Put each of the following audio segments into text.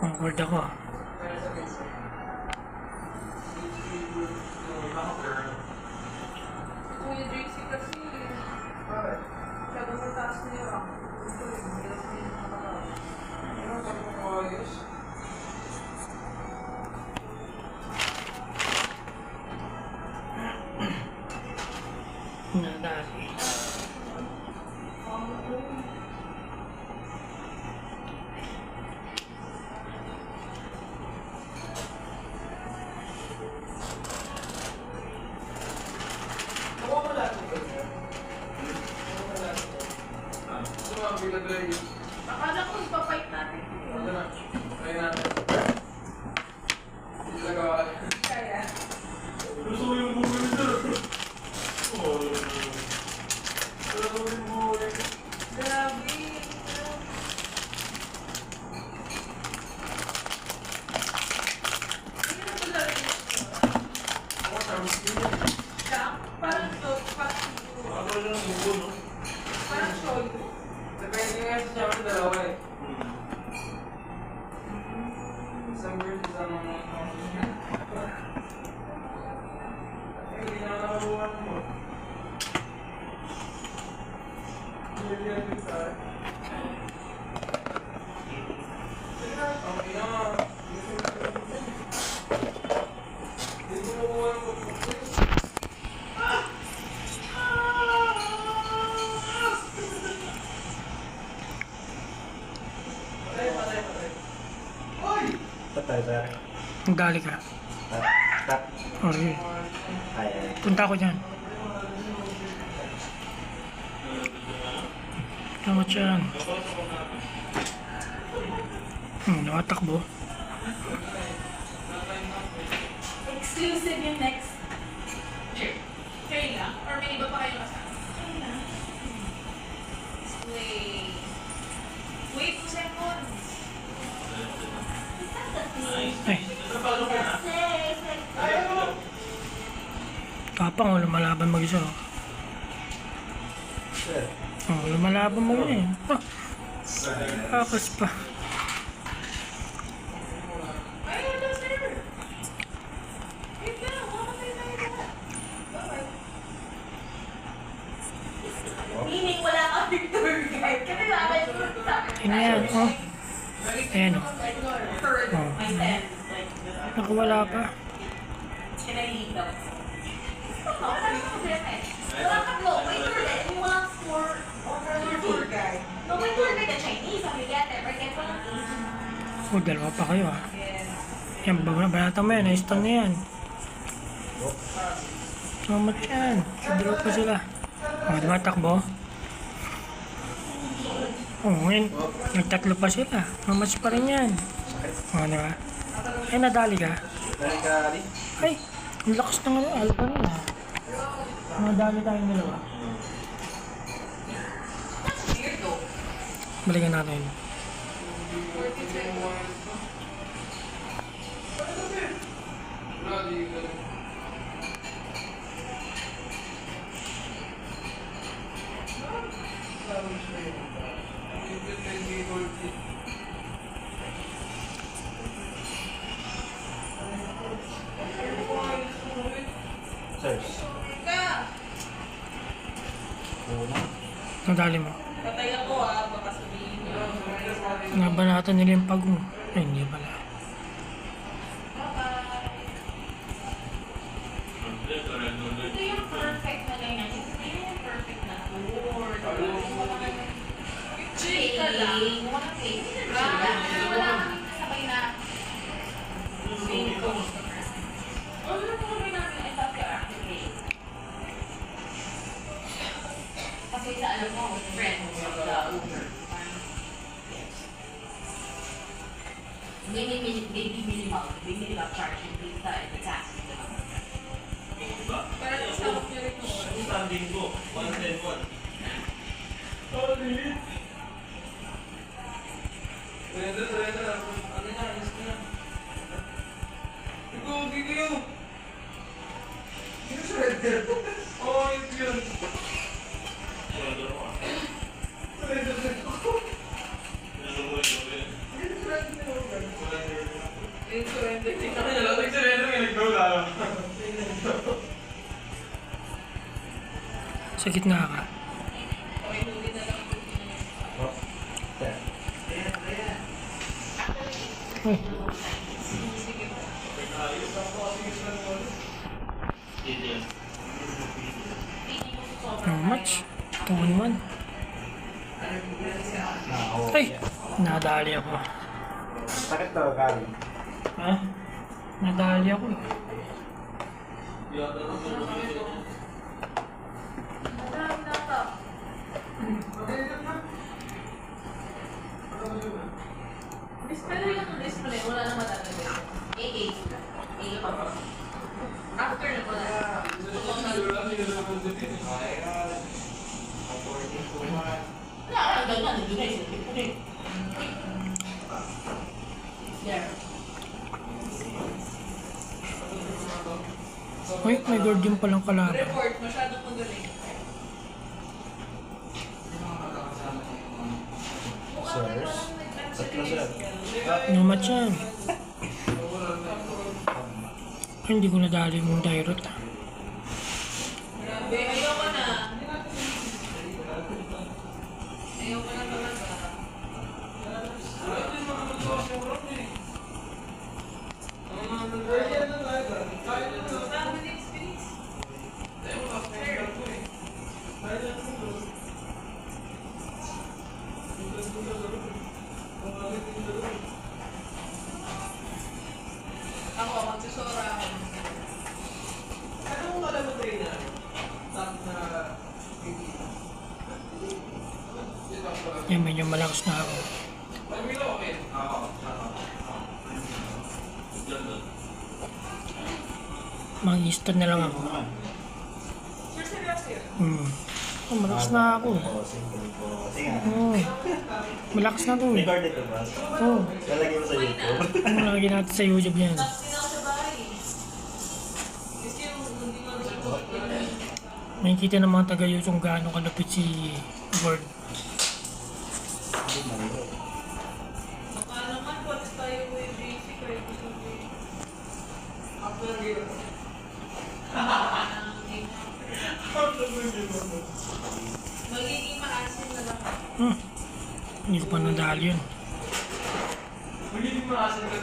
Awkward ako. Kuya JC kasi, siya daw mataas niya lang. Ito yung hirap niya yung nakakawin. Ano ba kung ayos? Nadali. Akala ko ipapight natin. Kaya. Gusto ko yung buhay nito. Grabe. Hindi na pala rin ito. Siya? Parang to, parang shoyu. Depende nga siya sa dalawa eh. Isang bird, isang hindi na nakabuhan mo. Hindi yan din sa akin. Okay na. Hindi ko makuha ng pagkakas. Patay, sir. Nadali ka. Tap. Okay. Ay. Punta ko dyan. Tama dyan. Nakatakbo. Exclusive yung next. Kayo lang? Or may iba pa kayo kasama? Wait. Wait 2 seconds. Ay. Tapang o lumalaban mag-isa. Sir. Lumalaban mo yun eh. Kakas pa. Ayun na, sir. Wait lang. Mamatay tayo lahat. Bye-bye. Meaning wala kang tour guide. Kasi sabi ko sa akin. Yun na yan. Oh. Ayan o. Heard Oh. my sense. Like, Nakawala pa. can I leave them? Wala kang no, may tour guide. Yung walang tour guide. No, may tour guide na Chinese. Sabi get it. Or get walang Asian. Oh, dalawa pa kayo ah. Yes. Yan, banata mo yan. Na-stun na yan. Mamat yan. Sa-drop pa sila. Oh, diba takbo? Oh, ngayon. Nagtatlo pa sila. Mamats pa rin yan. Oh, diba? Ay, nadali ka. Dali ka, Ali. Ay, ang lakas ng alba nila. Nadali tayong dalawa. Weirdo. Balikan natin. Sir. Ka! Una. Nadali mo. Patay ako ah. Baka sabihin niyo. Nabanatan nila yung pag mo. Ay, hindi pala. Ito yung perfect na ganyan. Ito yung perfect na tour. Chill ka lang. Wala kami kasabay na main customer. Ano na kasabay natin? I thought you're activate. Kasi sa alam mo, friend mo sa Uber. Minimal charge yung the tax. Pero sa niyo rin mo. Standing ko. 110-1. Surrender. Ano na, alis ko na. Ikaw, hindi kayo. Sino surrender? Oo, ito yun. Surrender. Ano mo yun? Sa gitna ka. Oh. Sir. Uy, how much? 2-1. Ay! Nadali ako. Sakit to, Kari. Ha? Nadali ako eh. Display lang ang display. Wala na matatagay. AA. AA pa pa. After na pala. There. Uy, may guardian palang kalaban. Report. Masyadong magaling. Sirs. Tatlo, sir. No match yan. Ay, hindi ko nadali yung direct. Grabe. Ayoko na. Ayoko na talaga. Ako, magsusura ako. Yan, medyo malakas na ako. Mag-eastern na lang ako. Oh, malakas na ako. Sige nga. Malakas na to. Record ito ba? Oh, Lalagay mo sa YouTube. ano lagi natin sa YouTube yan? Nakikita ng mga taga-YouTube kung gaano kalapit si Word. Paano man, pwede tayo mo yung basic or yung gusto mo yung... Magiging maasin na lang. Hindi ko pa nadali yun. Magiging maasin ka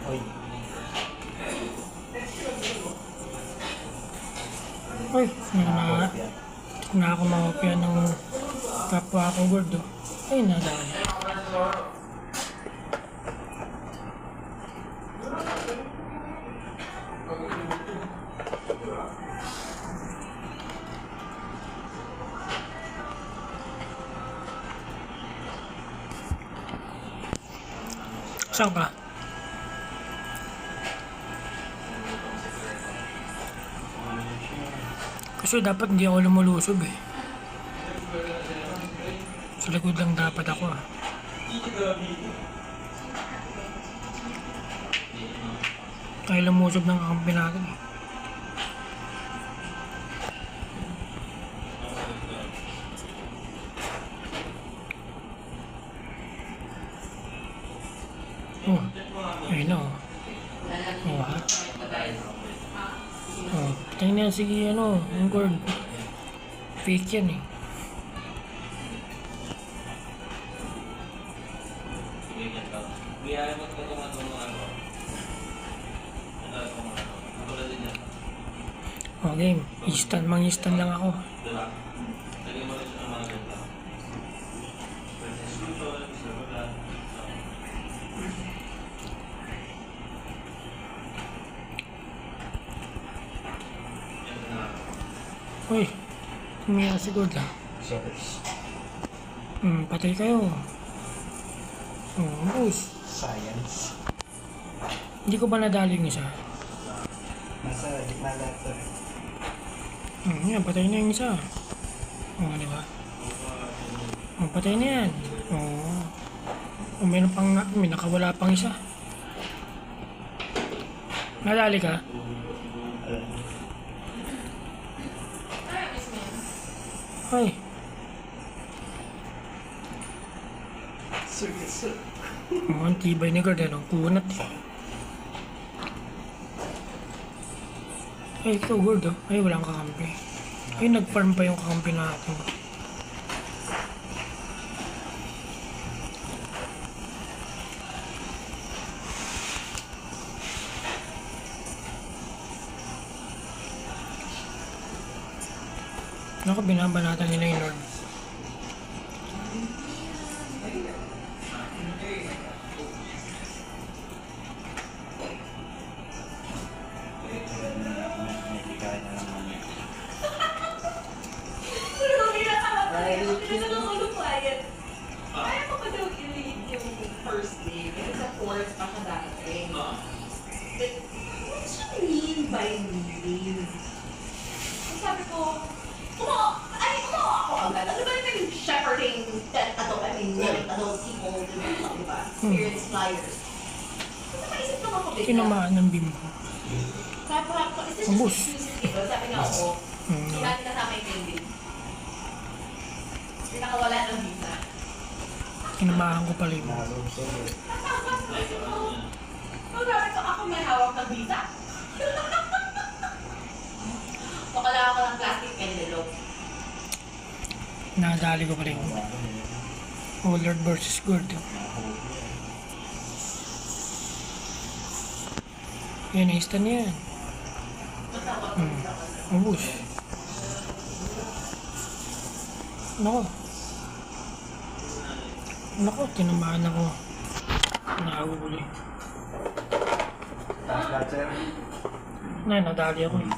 Oy. Uy, na ako makapya ng kapwa ko Word. Ay, nadali. Saan ka? Kasi dapat hindi ako lumulusob eh. Sa likod lang dapat ako ah. Tayo lumusob ng kakampi natin eh. Oh, ayun na oh. Oh, ha? Oh, tingnan sige ano, yung gold. Fake yan eh. Oh, game. Mang-instant lang ako. Uy, tumira si gold ah. Sirs. Patay kayo. Boss. Science. Hindi ko ba nadali yung isa? Nasa gitna lahat, sir. Yan, patay na yung isa. Di ba? Patay na yan. Meron pang, may nakawala pang isa. Nadali ka? Alam. Ay, miss mo yun. Ay, Sir. ang tibay ni Gord, ang kunat eh. Ay, ito Gord oh. Ay, walang kakampi. Ay, nag-farm pa yung kakampi natin. Naku, binabanatan nila yung Lord. Hindi kaya na lang namin. Kaya ko pa daw i-read yung first day kasi sa fourth pa siya darating. But what does she mean by leave? Ang sabi ko, umawa ako agad. Ano ba yung shepherding adult people, diba? Experienced flyers. Kasi napaisip naman ko bigla. Tinamaan ng bimbo. Sabi ko, is this Ubus. just exclusive dito? Sabi nga ako, hindi natin kasama yung pending. Hindi nakawala ng visa. Tinamaan ko pala yung Nalubsog eh. So, sabi ko, ako may hawak ng visa. Pakala ako ng plastic envelope. Nadali ko pala yung Lord versus Gord. Yan, na-stan yan. Ubus. Nako. Nako, tinamaan ako. Nakahuli. Taas lahat, sir. Nadali ako eh.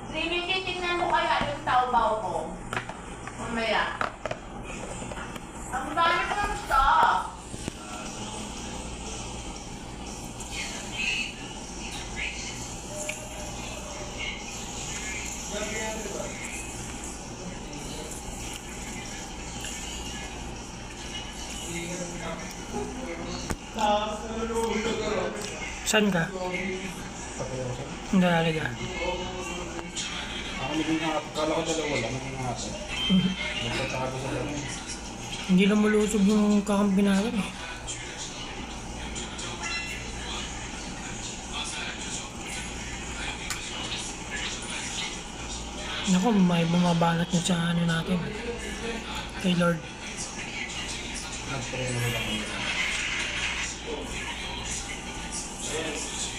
Trinity, tingnan mo kaya yung taobaw ko. Mamaya. Ang dami ko ng stock. Saan ka? Patayo, sir. Nadali ka. Ako naging hapon. Kala ko dalawa lang. Naging hapon. Nagtataka ko sa dalawa. Hindi lang malusog yung kakampi natin eh. Naku, may bumabanat na sa ano natin. Kay Lord. Nagpreno ko lang.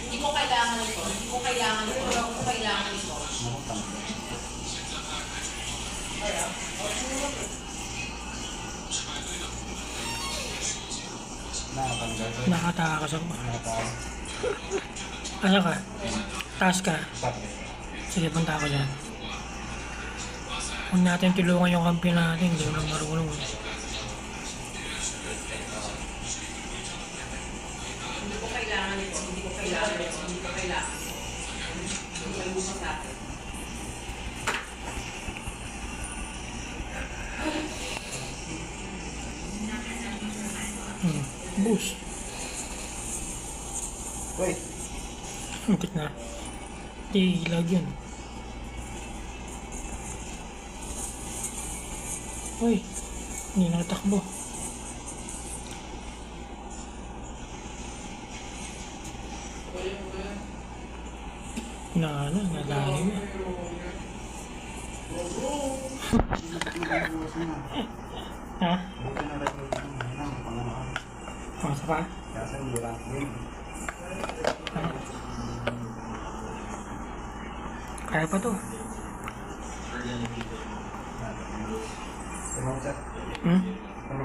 Hindi ko kailangan ito. Hindi ko kailangan ito. Hindi ko kailangan ito. Nakutang. Nakatanggal, sir. Nakatakas ako. Nakatanggal. Asa ka? Taas ka? Tapos. Sige, punta ako dyan. Huwag natin tulungan yung kampi natin. Hindi ko na marunong. Hindi ko kailangan ito. Hindi ko kailangan ito. Hindi ko kailangan ito. Hindi ko lumusot sa akin. Boost. Wait. Muntik na. Tilag yun. Uy, hindi nakatakbo. Nadali mo. Ha? Buti na rin yung pangalaan. Pangasa pa? Kasi hindi lang din. Kaya pa to. Tumawag, sir. Hmm? Ano?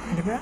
Hindi ba?